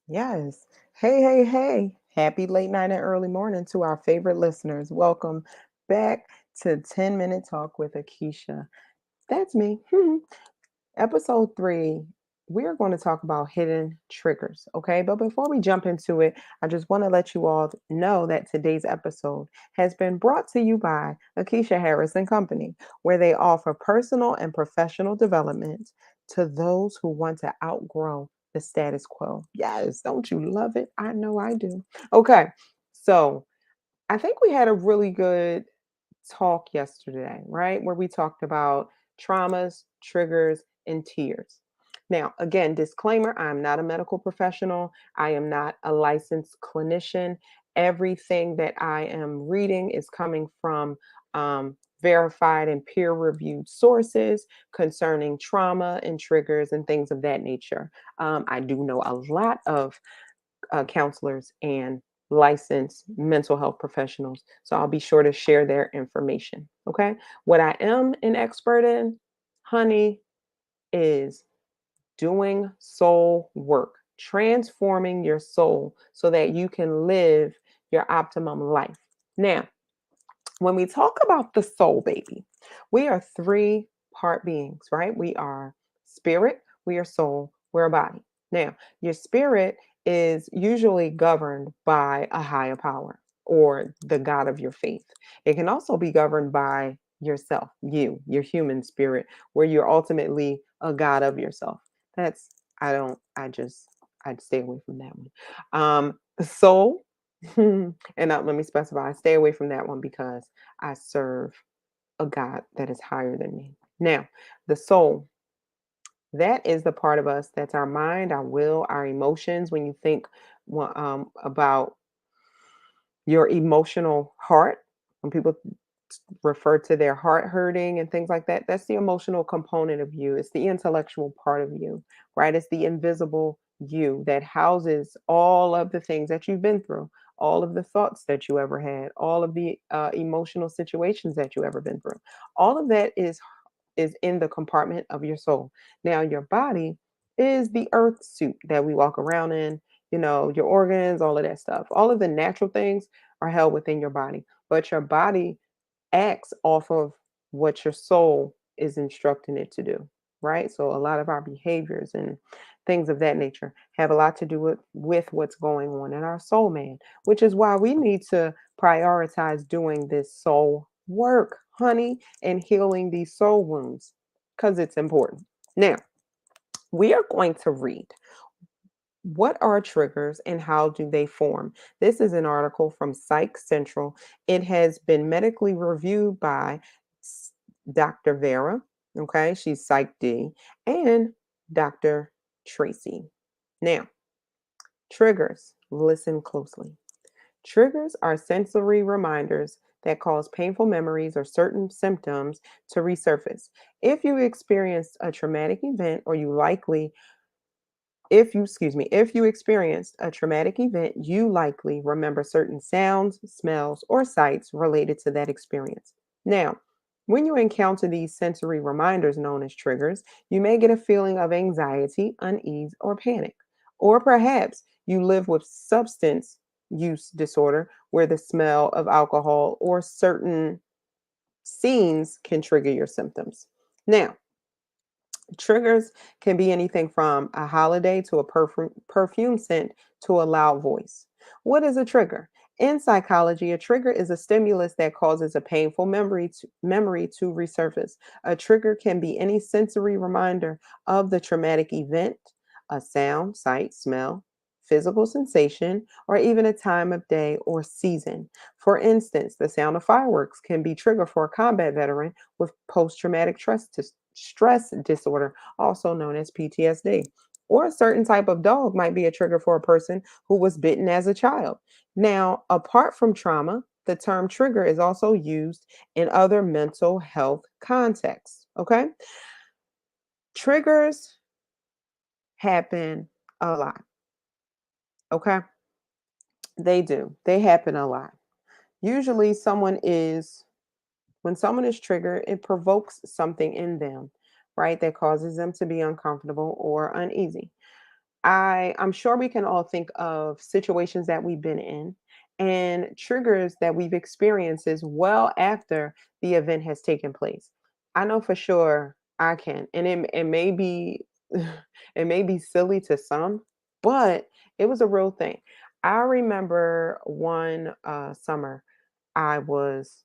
Yes. Hey, hey, hey. Happy late night and early morning to our favorite listeners. Welcome back to 10-Minute Talk with Aquisha. That's me. Episode 3, we are going to talk about hidden triggers. Okay. But before we jump into it, I just want to let you all know that today's episode has been brought to you by Aquisha Harris and Company, where they offer personal and professional development to those who want to outgrow the status quo. Yes. Don't you love it? I know I do. Okay. So I think we had a really good talk yesterday, right? Where we talked about traumas, triggers, and tears. Now, again, disclaimer, I'm not a medical professional. I am not a licensed clinician. Everything that I am reading is coming from verified and peer reviewed sources concerning trauma and triggers and things of that nature. I do know a lot of counselors and licensed mental health professionals. So I'll be sure to share their information. Okay. What I am an expert in, honey, is doing soul work, transforming your soul so that you can live your optimum life. Now, when we talk about the soul, baby, we are three-part beings, right? We are spirit, we are soul, we're a body. Now, your spirit is usually governed by a higher power or the God of your faith. It can also be governed by yourself, your human spirit, where you're ultimately a God of yourself. That's, I don't, I just, I'd stay away from that one. The soul, and let me specify, stay away from that one because I serve a God that is higher than me. Now, the soul, that is the part of us that's our mind, our will, our emotions. When you think about your emotional heart, when people refer to their heart hurting and things like that, that's the emotional component of you. It's the intellectual part of you, right? It's the invisible you that houses all of the things that you've been through, all of the thoughts that you ever had, all of the emotional situations that you ever been through. All of that is in the compartment of your soul. Now, your body is the earth suit that we walk around in, your organs, all of that stuff. All of the natural things are held within your body, but your body acts off of what your soul is instructing it to do, right? So a lot of our behaviors and things of that nature have a lot to do with what's going on in our soul, man, which is why we need to prioritize doing this soul work, honey, and healing these soul wounds because it's important. Now, we are going to read what are triggers and how do they form? This is an article from Psych Central. It has been medically reviewed by s- Dr. Vera, okay, she's Psych D, and Dr. Tracy. Now, triggers, listen closely. Triggers are sensory reminders that cause painful memories or certain symptoms to resurface. If you experienced a traumatic event or you likely if you experienced a traumatic event, you likely remember certain sounds, smells, or sights related to that experience. Now, when you encounter these sensory reminders known as triggers, you may get a feeling of anxiety, unease, or panic. Or perhaps you live with substance use disorder where the smell of alcohol or certain scenes can trigger your symptoms. Now, triggers can be anything from a holiday to a perfume scent to a loud voice. What is a trigger? In psychology, a trigger is a stimulus that causes a painful memory to resurface. A trigger can be any sensory reminder of the traumatic event, a sound, sight, smell, physical sensation, or even a time of day or season. For instance, the sound of fireworks can be trigger for a combat veteran with post-traumatic stress disorder, also known as PTSD. Or a certain type of dog might be a trigger for a person who was bitten as a child. Now, apart from trauma, the term trigger is also used in other mental health contexts. Okay. Triggers happen a lot. Okay. They do. They happen a lot. Usually, when someone is triggered, it provokes something in them, right, that causes them to be uncomfortable or uneasy. I'm sure we can all think of situations that we've been in and triggers that we've experienced as well after the event has taken place. I know for sure I can. And it may be it may be silly to some, but it was a real thing. I remember one summer I was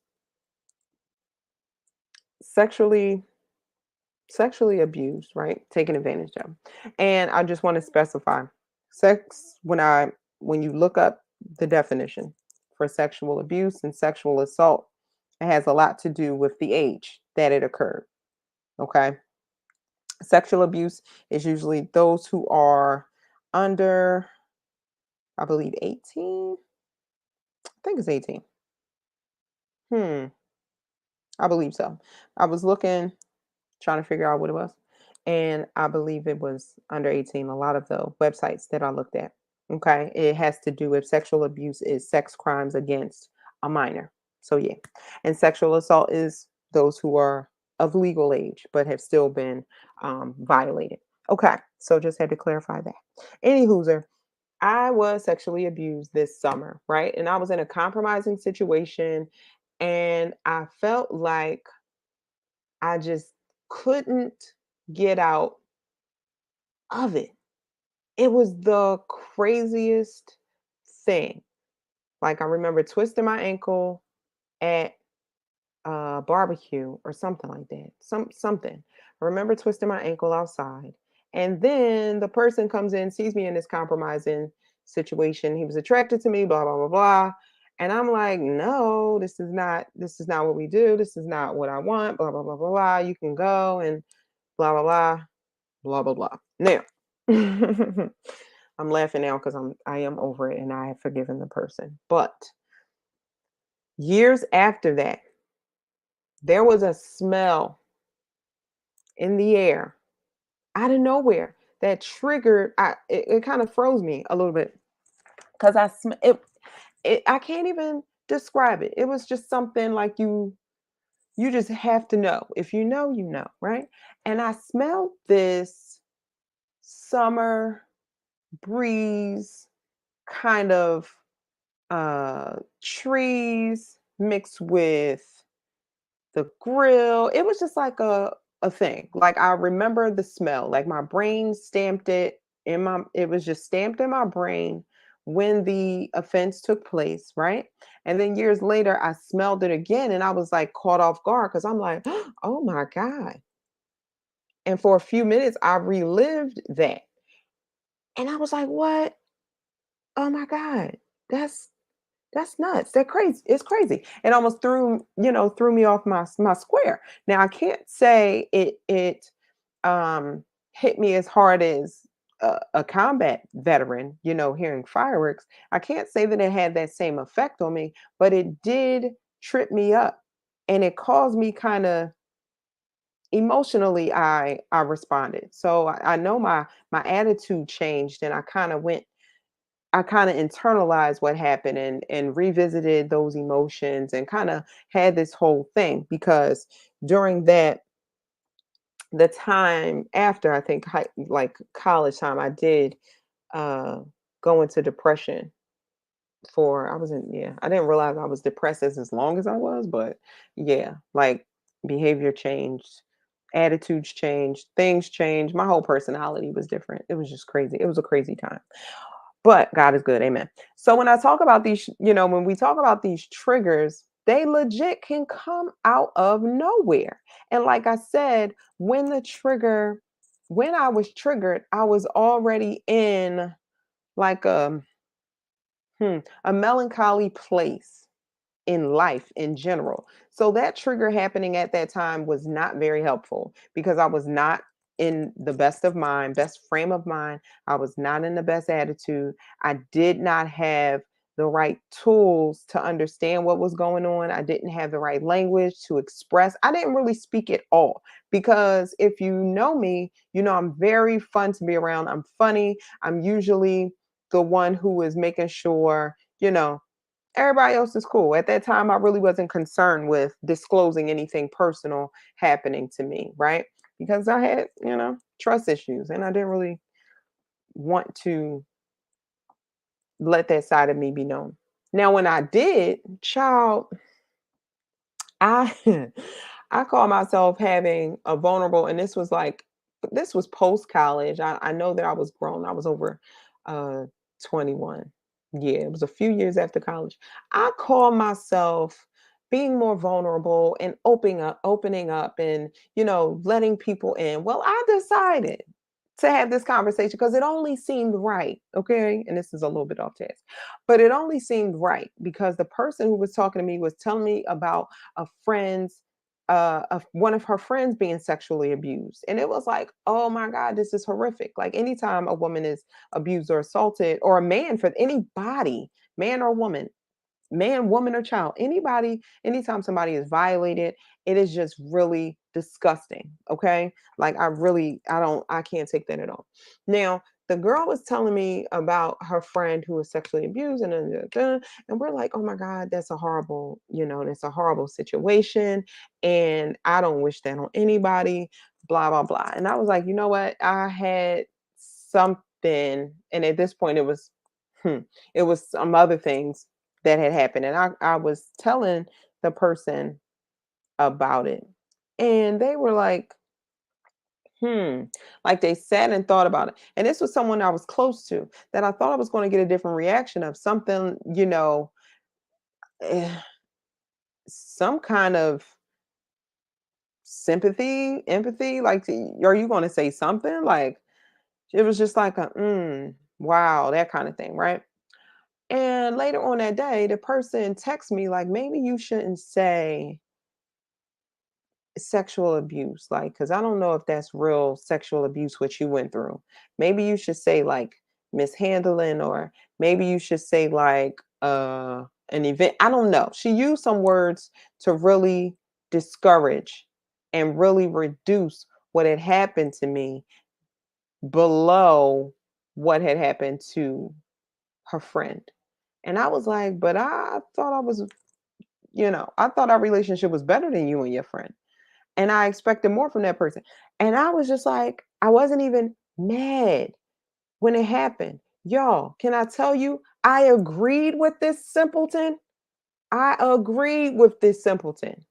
sexually sexually abused, right? Taken advantage of. And I just want to specify sex when you look up the definition for sexual abuse and sexual assault, it has a lot to do with the age that it occurred. Okay. Sexual abuse is usually those who are under, I believe, 18. I think it's 18. Hmm. I believe so. I was looking trying to figure out what it was. And I believe it was under 18, a lot of the websites that I looked at. Okay. It has to do with sexual abuse is sex crimes against a minor. So yeah. And sexual assault is those who are of legal age but have still been violated. Okay. So just had to clarify that. Any hooser, I was sexually abused this summer, right? And I was in a compromising situation and I felt like I just couldn't get out of it. It was the craziest thing. Like I remember twisting my ankle at a barbecue or something like that. Something. I remember twisting my ankle outside. And then the person comes in, sees me in this compromising situation. He was attracted to me, blah, blah, blah, blah. And I'm like, no, this is not what we do. This is not what I want, blah, blah, blah, blah, blah. You can go and blah, blah, blah. Blah blah blah. Now, I'm laughing now because I am over it and I have forgiven the person. But years after that, there was a smell in the air out of nowhere that triggered. It kind of froze me a little bit because it. I can't even describe it. It was just something like you just have to know. If you know, you know, right? And I smelled this summer breeze kind of trees mixed with the grill. It was just like a thing. Like I remember the smell. Like my brain stamped it in my it was just stamped in my brain when the offense took place, right? And then years later I smelled it again and I was like caught off guard because I'm like, oh my God. And for a few minutes I relived that. And I was like, what? Oh my God. That's That's nuts. That crazy. It's crazy. It almost threw me off my square. Now I can't say it um hit me as hard as a combat veteran, hearing fireworks. I can't say that it had that same effect on me, but it did trip me up and it caused me kind of emotionally I responded. So I know my attitude changed and I kind of internalized what happened and revisited those emotions and kind of had this whole thing because during the time after I think like college time I did uh go into depression for I was in yeah I didn't realize I was depressed as long as I was, but yeah, like behavior changed, attitudes changed, things changed, my whole personality was different. It was just crazy. It was a crazy time, but God is good. Amen. So when I talk about these, when we talk about these triggers, they legit can come out of nowhere. And like I said, when I was triggered, I was already in like a melancholy place in life in general. So that trigger happening at that time was not very helpful because I was not in the best frame of mind. I was not in the best attitude. I did not have the right tools to understand what was going on. I didn't have the right language to express. I didn't really speak at all because if you know me, I'm very fun to be around. I'm funny. I'm usually the one who is making sure, everybody else is cool. At that time, I really wasn't concerned with disclosing anything personal happening to me, right? Because I had, trust issues and I didn't really want to let that side of me be known. Now, when I did, child, I I call myself having a vulnerable, and this was post college. I know that I was grown. I was over uh 21. Yeah, it was a few years after college. I call myself being more vulnerable and opening up and letting people in. Well, I decided to have this conversation because it only seemed right. Okay. And this is a little bit off task, but it only seemed right because the person who was talking to me was telling me about a friend's of one of her friends being sexually abused. And it was like, oh my God, this is horrific. Like anytime a woman is abused or assaulted, or a man, for anybody, man or woman, man, woman, or child, anybody, anytime somebody is violated, it is just really disgusting. Okay. Like I can't take that at all. Now, the girl was telling me about her friend who was sexually abused, and we're like, oh my God, that's a horrible, that's a horrible situation. And I don't wish that on anybody, blah, blah, blah. And I was like, you know what? I had something, and at this point hmm, it was some other things that had happened. And I was telling the person about it. And they were like, hmm, like they sat and thought about it. And this was someone I was close to that I thought I was going to get a different reaction of something, eh, some kind of sympathy, empathy. Like, are you going to say something? Like, it was just like wow, that kind of thing. Right. And later on that day, the person texted me, like, maybe you shouldn't say sexual abuse, like, because I don't know if that's real sexual abuse what you went through. Maybe you should say like mishandling, or maybe you should say like an event. I don't know. She used some words to really discourage and really reduce what had happened to me below what had happened to her friend. And I was like, but I thought I thought our relationship was better than you and your friend. And I expected more from that person. And I was just like, I wasn't even mad when it happened. Y'all, can I tell you, I agreed with this simpleton. I agreed with this simpleton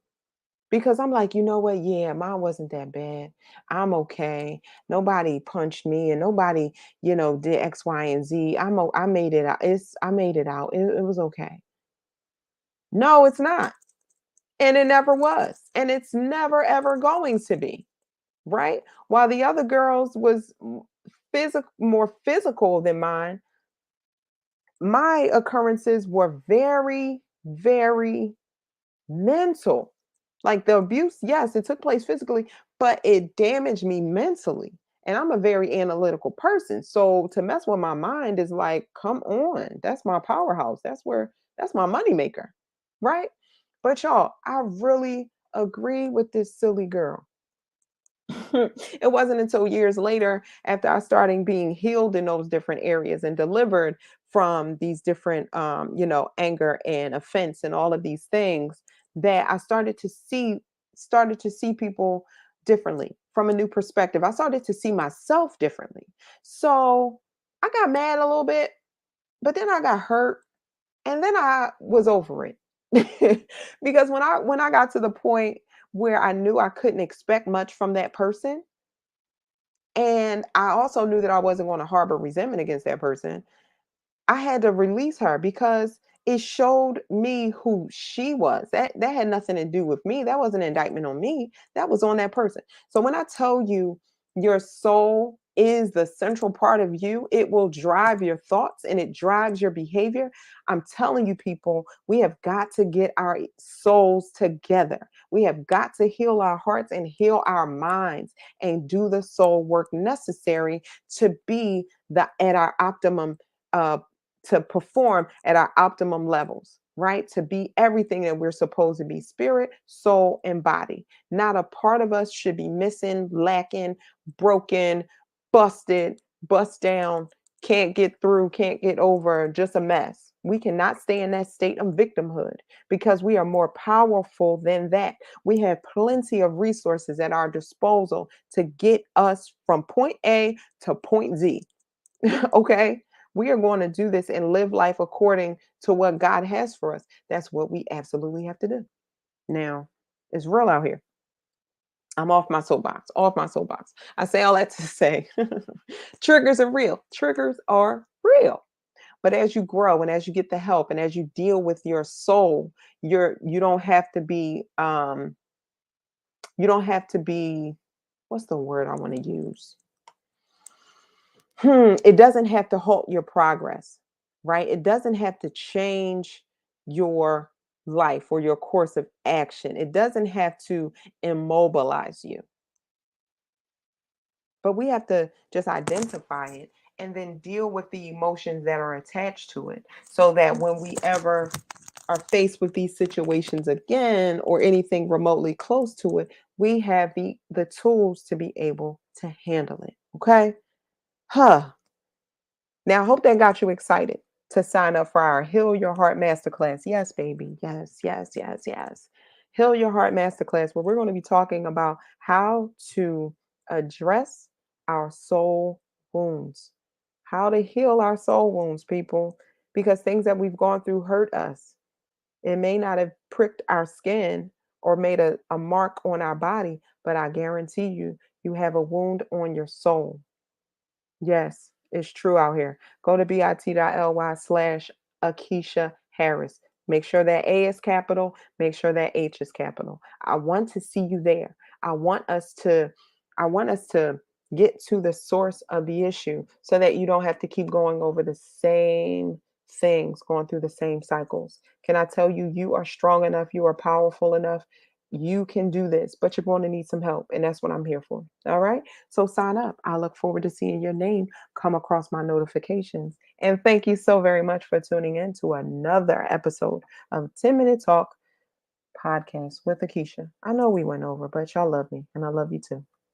because I'm like, you know what? Yeah, mine wasn't that bad. I'm okay. Nobody punched me, and nobody, did X, Y, and Z. I made it out. I made it out. It was okay. No, it's not. And it never was. And it's never ever going to be. Right? While the other girls was more physical than mine, my occurrences were very, very mental. Like the abuse, yes, it took place physically, but it damaged me mentally. And I'm a very analytical person. So to mess with my mind is like, come on, that's my powerhouse. That's my moneymaker. Right? But y'all, I really agree with this silly girl. It wasn't until years later, after I started being healed in those different areas and delivered from these different, anger and offense and all of these things, that I started to see people differently from a new perspective. I started to see myself differently. So I got mad a little bit, but then I got hurt, and then I was over it. Because when I got to the point where I knew I couldn't expect much from that person, and I also knew that I wasn't going to harbor resentment against that person, I had to release her because it showed me who she was. That had nothing to do with me. That wasn't an indictment on me. That was on that person. So when I tell you your soul is the central part of you, it will drive your thoughts and it drives your behavior. I'm telling you, people, we have got to get our souls together. We have got to heal our hearts and heal our minds and do the soul work necessary to be at our optimum uh, to perform at our optimum levels, right? To be everything that we're supposed to be: spirit, soul, and body. Not a part of us should be missing, lacking, broken, busted, bust down, can't get through, can't get over, just a mess. We cannot stay in that state of victimhood because we are more powerful than that. We have plenty of resources at our disposal to get us from point A to point Z. Okay? We are going to do this and live life according to what God has for us. That's what we absolutely have to do. Now, it's real out here. I'm off my soapbox, off my soapbox. I say all that to say triggers are real. Triggers are real. But as you grow and as you get the help and as you deal with your soul, you don't have to be you don't have to be what's the word I want to use? It doesn't have to halt your progress, right? It doesn't have to change your life or your course of action. It doesn't have to immobilize you. But we have to just identify it and then deal with the emotions that are attached to it so that when we ever are faced with these situations again or anything remotely close to it, we have the tools to be able to handle it. Okay? Huh. Now, I hope that got you excited to sign up for our Heal Your Heart Masterclass. Yes, baby. Yes, yes, yes, yes. Heal Your Heart Masterclass, where we're going to be talking about how to address our soul wounds, how to heal our soul wounds, people, because things that we've gone through hurt us. It may not have pricked our skin or made a mark on our body, but I guarantee you, you have a wound on your soul. Yes, it's true out here. Go to bit.ly/Aquisha Harris. Make sure that A is capital. Make sure that H is capital. I want to see you there. I want us to, I want us to get to the source of the issue so that you don't have to keep going over the same things, going through the same cycles. Can I tell you, you are strong enough, you are powerful enough. You can do this, but you're going to need some help. And that's what I'm here for. All right. So sign up. I look forward to seeing your name come across my notifications. And thank you so very much for tuning in to another episode of 10-Minute Talk podcast with Aquisha. I know we went over, but y'all love me and I love you too.